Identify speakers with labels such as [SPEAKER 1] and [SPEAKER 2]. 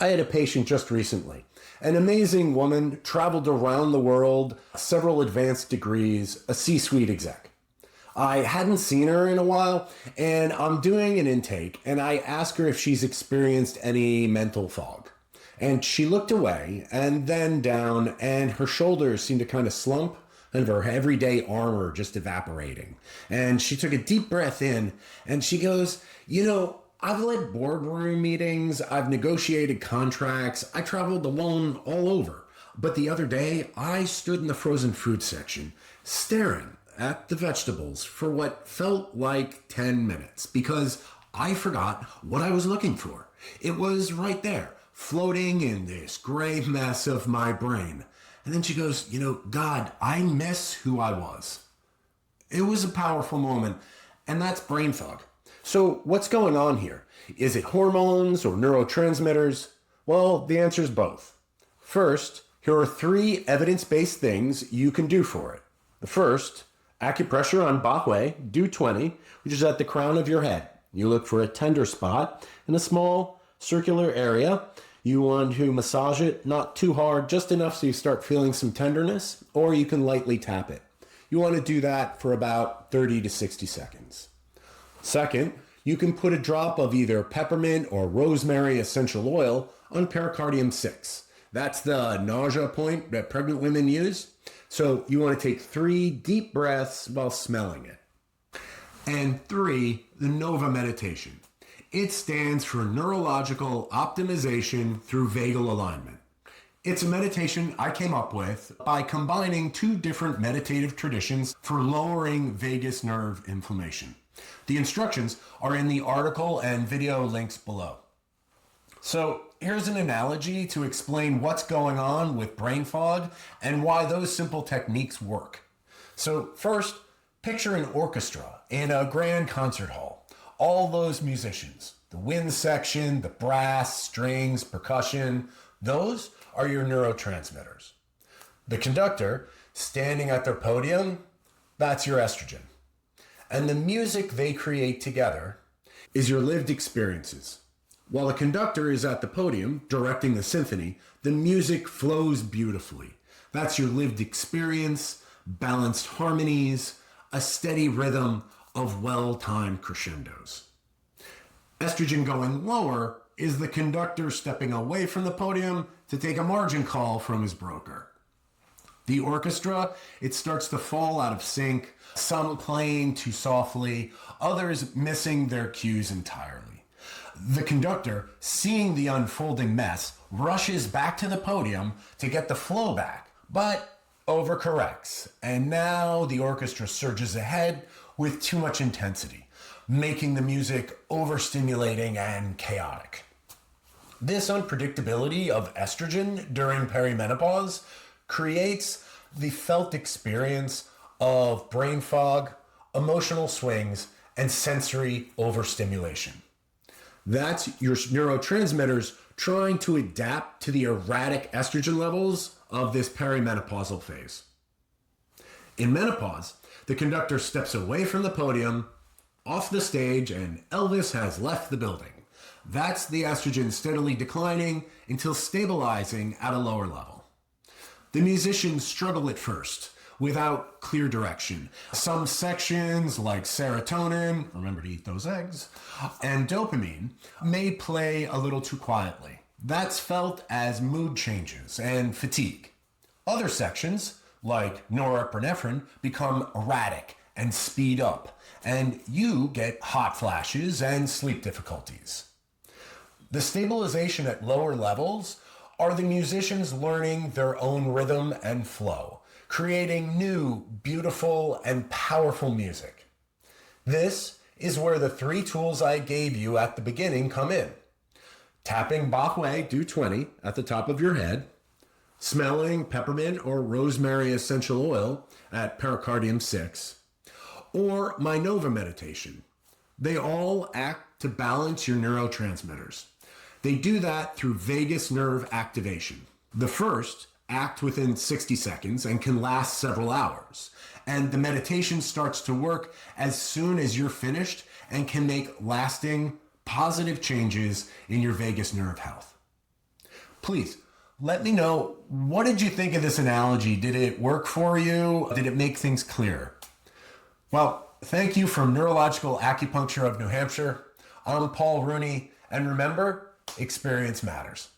[SPEAKER 1] I had a patient just recently. An amazing woman, traveled around the world, several advanced degrees, a C-suite exec. I hadn't seen her in a while, and I'm doing an intake, and I ask her if she's experienced any mental fog. And she looked away, and then down, and her shoulders seemed to kind of slump, and her everyday armor just evaporating. And she took a deep breath in, and she goes, I've led boardroom meetings, I've negotiated contracts, I traveled alone all over. But the other day, I stood in the frozen food section, staring at the vegetables for what felt like 10 minutes, because I forgot what I was looking for. It was right there, floating in this gray mess of my brain. And then she goes, God, I miss who I was. It was a powerful moment, and that's brain fog. So what's going on here? Is it hormones or neurotransmitters? Well, the answer is both. First, here are 3 evidence-based things you can do for it. The first, acupressure on Bach Way, do 20, which is at the crown of your head. You look for a tender spot in a small circular area. You want to massage it, not too hard, just enough so you start feeling some tenderness, or you can lightly tap it. You want to do that for about 30 to 60 seconds. Second, you can put a drop of either peppermint or rosemary essential oil on pericardium 6. That's the nausea point that pregnant women use. So you want to take 3 deep breaths while smelling it. And 3, the Nova meditation. It stands for Neurological Optimization through Vagal Alignment. It's a meditation I came up with by combining 2 different meditative traditions for lowering vagus nerve inflammation. The instructions are in the article and video links below. So here's an analogy to explain what's going on with brain fog and why those simple techniques work. So first, picture an orchestra in a grand concert hall. All those musicians, the wind section, the brass, strings, percussion, those are your neurotransmitters. The conductor, standing at their podium, that's your estrogen. And the music they create together is your lived experiences. While the conductor is at the podium directing the symphony, the music flows beautifully. That's your lived experience, balanced harmonies, a steady rhythm of well-timed crescendos. Estrogen going lower is the conductor stepping away from the podium to take a margin call from his broker. The orchestra, it starts to fall out of sync, some playing too softly, others missing their cues entirely. The conductor, seeing the unfolding mess, rushes back to the podium to get the flow back, but overcorrects. And now the orchestra surges ahead with too much intensity, making the music overstimulating and chaotic. This unpredictability of estrogen during perimenopause creates the felt experience of brain fog, emotional swings, and sensory overstimulation. That's your neurotransmitters trying to adapt to the erratic estrogen levels of this perimenopausal phase. In menopause, the conductor steps away from the podium, off the stage, and Elvis has left the building. That's the estrogen steadily declining until stabilizing at a lower level. The musicians struggle at first without clear direction. Some sections like serotonin, remember to eat those eggs, and dopamine may play a little too quietly. That's felt as mood changes and fatigue. Other sections, like norepinephrine, become erratic and speed up, and you get hot flashes and sleep difficulties. The stabilization at lower levels are the musicians learning their own rhythm and flow, creating new, beautiful, and powerful music. This is where the 3 tools I gave you at the beginning come in. Tapping Bach Way, do 20 at the top of your head, smelling peppermint or rosemary essential oil at pericardium 6, or my Nova meditation. They all act to balance your neurotransmitters. They do that through vagus nerve activation. The first act within 60 seconds and can last several hours. And the meditation starts to work as soon as you're finished and can make lasting, positive changes in your vagus nerve health. Please let me know, what did you think of this analogy? Did it work for you? Did it make things clearer? Well, thank you from Neurological Acupuncture of New Hampshire. I'm Paul Rooney, and remember, experience matters.